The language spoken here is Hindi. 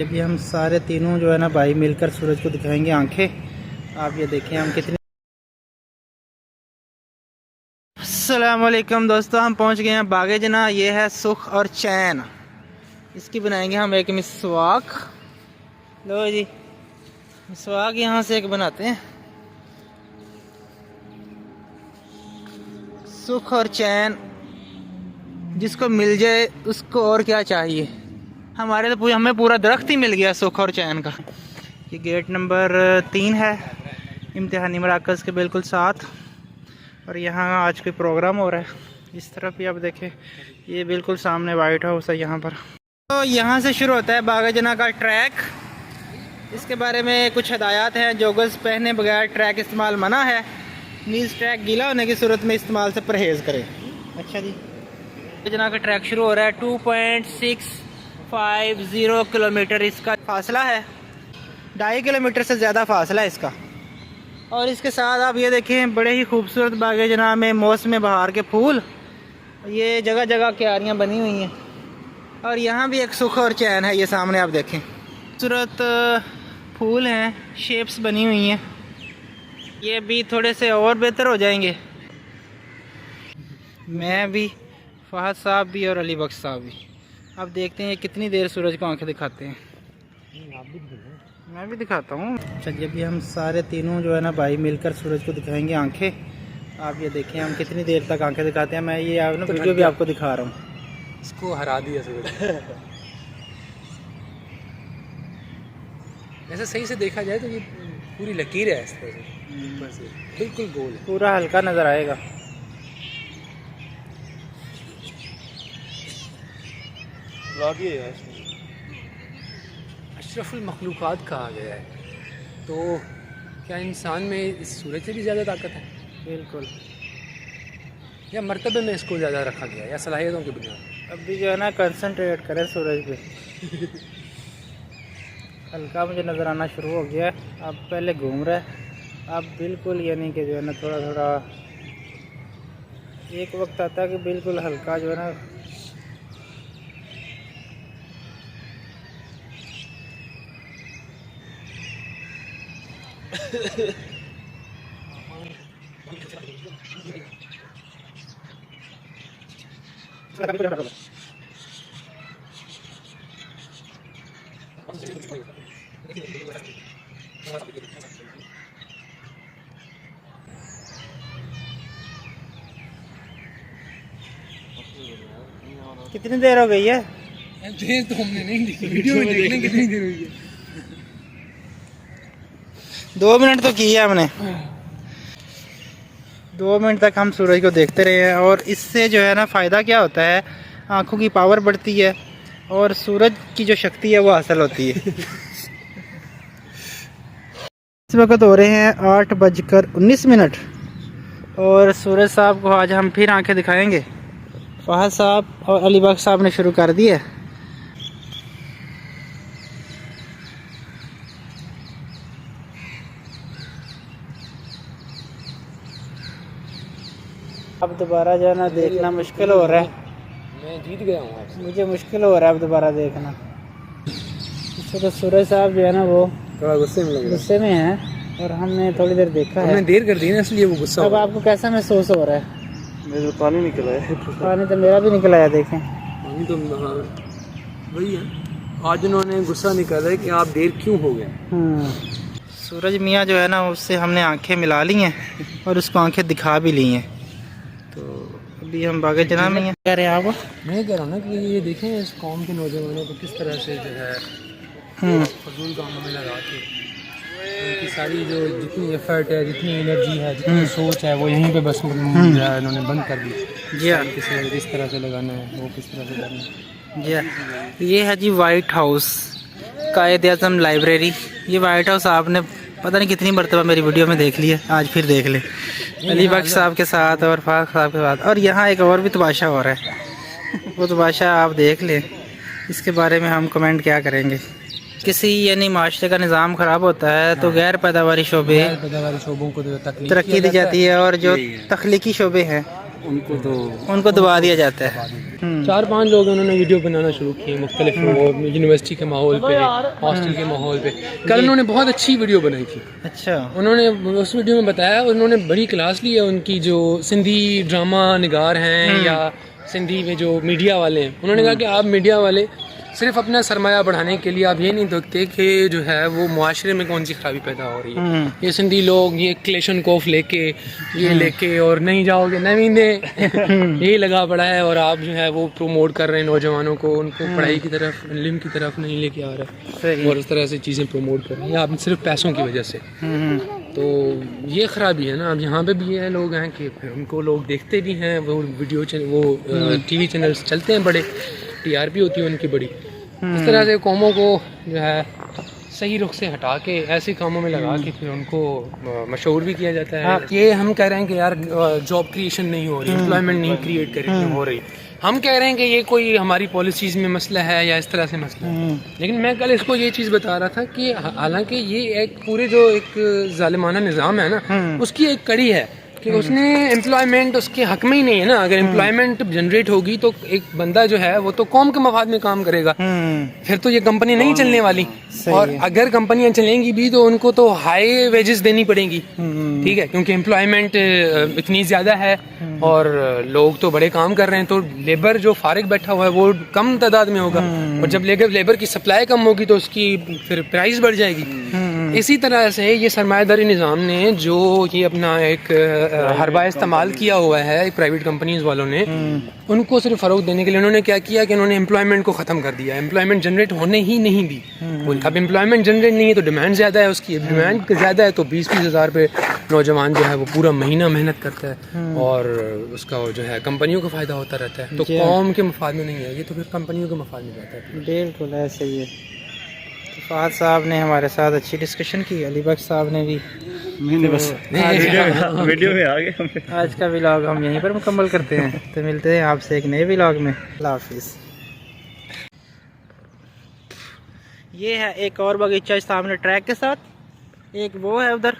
अभी हम सारे तीनों जो है ना भाई मिलकर सूरज को दिखाएंगे आंखें। आप ये देखें हम कितने। अस्सलाम वालेकुम दोस्तों, हम पहुंच गए हैं बागे जना। ये है सुख और चैन। इसकी बनाएंगे हम एक मिसवाक। लो जी, मिसवाक यहाँ से एक बनाते हैं। सुख और चैन जिसको मिल जाए उसको और क्या चाहिए। हमारे तो हमें पूरा दरख्त ही मिल गया सुख और चैन का। ये गेट नंबर 3 है, इम्तिहानी मराकज़ के बिल्कुल साथ। और यहाँ आज कोई प्रोग्राम हो रहा है। इस तरफ भी आप देखें, ये बिल्कुल सामने वाइट हाउस है यहाँ पर। तो यहाँ से शुरू होता है बागे जना का ट्रैक। इसके बारे में कुछ हदायत हैं। जोगल्स पहने बगैर ट्रैक इस्तेमाल मना है। नीज ट्रैक गीला होने की सूरत में इस्तेमाल से परहेज़ करें। अच्छा जी, बागे जना का ट्रैक शुरू हो रहा है। 2.650 किलोमीटर इसका फासला है। 2.5 किलोमीटर से ज़्यादा फासला है इसका। और इसके साथ आप ये देखें, बड़े ही खूबसूरत बागे जना में मौसम बहार के फूल। ये जगह जगह क्यारियाँ बनी हुई हैं। और यहाँ भी एक सुख और चैन है, ये सामने आप देखें। खूबसूरत फूल हैं, शेप्स बनी हुई हैं। ये भी थोड़े से और बेहतर हो जाएंगे। मैं भी, फहद साहब भी और अली बख्श साहब भी। अब देखते हैं कितनी देर सूरज को आंखें दिखाते हैं। मैं भी दिखाता हूँ। चलिए, अभी हम सारे तीनों जो है ना भाई मिलकर सूरज को दिखाएंगे आंखें। आप ये देखें हम कितनी देर तक आंखें दिखाते हैं। मैं ये ना वीडियो भी आपको दिखा रहा हूँ। इसको हरा दिया सूरज। ऐसे सही से देखा जाए तो ये पूरी लकीर है इस तरह से, बिल्कुल गोल है। पूरा हल्का नज़र आएगा। अशरफुल मखलूक़ात कहा गया है, तो क्या इंसान में इस सूरज से भी ज़्यादा ताकत है? बिल्कुल। या मर्तबे में इसको ज़्यादा रखा गया है, या सलाहियतों की बुनियाद? अब भी जो है ना कंसंट्रेट करें सूरज पे। हल्का मुझे नज़र आना शुरू हो गया है। अब पहले घूम रहा है, अब बिल्कुल यानी कि जो है ना थोड़ा थोड़ा एक वक्त आता है कि बिल्कुल हल्का जो है ना कितनी देर हो गई है? देर तो हमने नहीं देखी, वीडियो में देखने कितनी देर हुई है। 2 मिनट तो की है हमने। 2 मिनट तक हम सूरज को देखते रहे हैं। और इससे जो है ना फ़ायदा क्या होता है, आँखों की पावर बढ़ती है और सूरज की जो शक्ति है वो हासिल होती है। इस वक्त हो रहे हैं 8:19 और सूरज साहब को आज हम फिर आंखें दिखाएंगे। फहद साहब और अली बख्श साहब ने शुरू कर दी है। अब दोबारा जो है ना देखना मुश्किल हो रहा है। मैं जीत गया हूँ आपसे। मुझे मुश्किल हो रहा है अब दोबारा देखना। इससे तो सूरज साहब जो है ना वो थोड़ा गुस्से में हैं और हमने थोड़ी देर देखा है। हमने देर कर दी ना, इसलिए वो गुस्सा। अब आपको कैसा महसूस हो रहा है? मेरे पानी निकला है। पानी तो मेरा भी निकल आया, देखें। पानी तो वही है, आज उन्होंने गुस्सा निकाला है कि आप देर क्यों हो गए। सूरज मियाँ जो है ना उससे हमने आंखें मिला ली हैं और उसको आंखें दिखा भी ली हैं। तो अभी हम बागे जना में हैं। कह रहे हैं आप? मैं कह रहा हूँ ना कि ये देखें इस कौम के नौजवानों को किस तरह से जो है फजूल कामों में लगा के उनकी सारी जो जितनी एफर्ट है, जितनी एनर्जी है, जितनी सोच है, वो यहीं पे बस जो है इन्होंने बंद कर दी। जी हाँ, किस तरह से लगाना है, वो किस तरह से करना है। जी हाँ, ये है जी वाइट हाउस, कायद-ए-आज़म लाइब्रेरी। ये वाइट हाउस आपने पता नहीं कितनी मरतबा मेरी वीडियो में देख लिया, आज फिर देख ले अली बख्श साहब के साथ और फाक साहब के साथ। और यहाँ एक और भी तमाशा हो रहा है, वो तमाशा आप देख लें। इसके बारे में हम कमेंट क्या करेंगे। किसी यानी माशरे का निज़ाम ख़राब होता है तो गैर पैदावारी शोबों को तो तरक्की दी जाती है और जो तख्लीकी शोबे हैं उनको दबा दिया जाता है। 4-5 लोग उन्होंने वीडियो बनाना शुरू किए मुख्तलिफ यूनिवर्सिटी के माहौल पे, हॉस्टल के माहौल पे। कल उन्होंने बहुत अच्छी वीडियो बनाई थी। अच्छा। उन्होंने उस वीडियो में बताया, उन्होंने बड़ी क्लास ली है उनकी जो सिंधी ड्रामा निगार हैं या सिंधी में जो मीडिया वाले हैं। उन्होंने कहा कि आप मीडिया वाले सिर्फ अपना सरमाया बढ़ाने के लिए आप ये नहीं देखते कि जो है वो मुआशरे में कौन सी खराबी पैदा हो रही है। ये सिंधी लोग ये क्लेशन कोफ लेके ये लेके और नहीं जाओगे नवींदे यही लगा पड़ा है, और आप जो है वो प्रमोट कर रहे हैं नौजवानों को, उनको पढ़ाई की तरफ, इल्म की तरफ नहीं लेके आ रहे और इस तरह से चीज़ें प्रमोट कर रहे हैं आप सिर्फ पैसों की वजह से। तो ये ख़राबी है ना। अब यहाँ पे भी ये लोग हैं कि उनको लोग देखते भी हैं, वो वीडियो वो TV चैनल्स चलते हैं, बड़े TRP होती है उनकी बड़ी। इस तरह से कौमों को जो है सही रुख से हटा के ऐसे कामों में लगा के फिर उनको मशहूर भी किया जाता है। ये हम कह रहे हैं कि यार जॉब क्रिएशन नहीं हो रही, एम्प्लॉयमेंट नहीं क्रिएट हो रही। हम कह रहे हैं कि ये कोई हमारी पॉलिसीज़ में मसला है या इस तरह से मसला है। लेकिन मैं कल इसको ये चीज़ बता रहा था कि हालांकि ये एक पूरे जो एक जालिमाना निज़ाम है ना, उसकी एक कड़ी है कि उसने एम्प्लॉयमेंट उसके हक में ही नहीं है ना। अगर एम्प्लॉयमेंट जनरेट होगी तो एक बंदा जो है वो तो कौम के मफाद में काम करेगा, फिर तो ये कंपनी नहीं चलने वाली। और अगर कंपनियां चलेंगी भी तो उनको तो हाई वेजेस देनी पड़ेंगी, ठीक है, क्योंकि एम्प्लॉयमेंट इतनी ज़्यादा है और लोग तो बड़े काम कर रहे हैं, तो लेबर जो फारिग बैठा हुआ है वो कम तादाद में होगा, और जब लेबर की सप्लाई कम होगी तो उसकी फिर प्राइस बढ़ जाएगी। इसी तरह से ये सरमायादारी निज़ाम ने जो ये अपना एक हरबा इस्तेमाल किया हुआ है प्राइवेट कंपनीज वालों ने, उनको सिर्फ फ़रोग देने के लिए उन्होंने क्या किया कि उन्होंने एम्प्लॉयमेंट को ख़त्म कर दिया, एम्प्लॉयमेंट जनरेट होने ही नहीं दी। अब एम्प्लॉयमेंट जनरेट नहीं है तो डिमांड ज़्यादा है, उसकी डिमांड ज़्यादा है तो 20-20 हज़ार पे नौजवान जो है वो पूरा महीना मेहनत करता है और उसका जो है कंपनियों को फ़ायदा होता रहता है। तो कौम के मफाद में नहीं है ये, तो फिर कंपनियों के मफाद में जाता है। बिल्कुल ऐसे ही है। तो फहद साहब ने हमारे साथ अच्छी डिस्कशन की, अली बख्श साहब ने भी। बस वीडियो में आ गए। आज का व्लॉग हम यहीं पर मुकम्मल करते हैं, तो मिलते हैं आपसे एक नए व्लॉग में। अल्लाह हाफिज़। ये है एक और बगीचा सामने ट्रैक के साथ, एक वो है उधर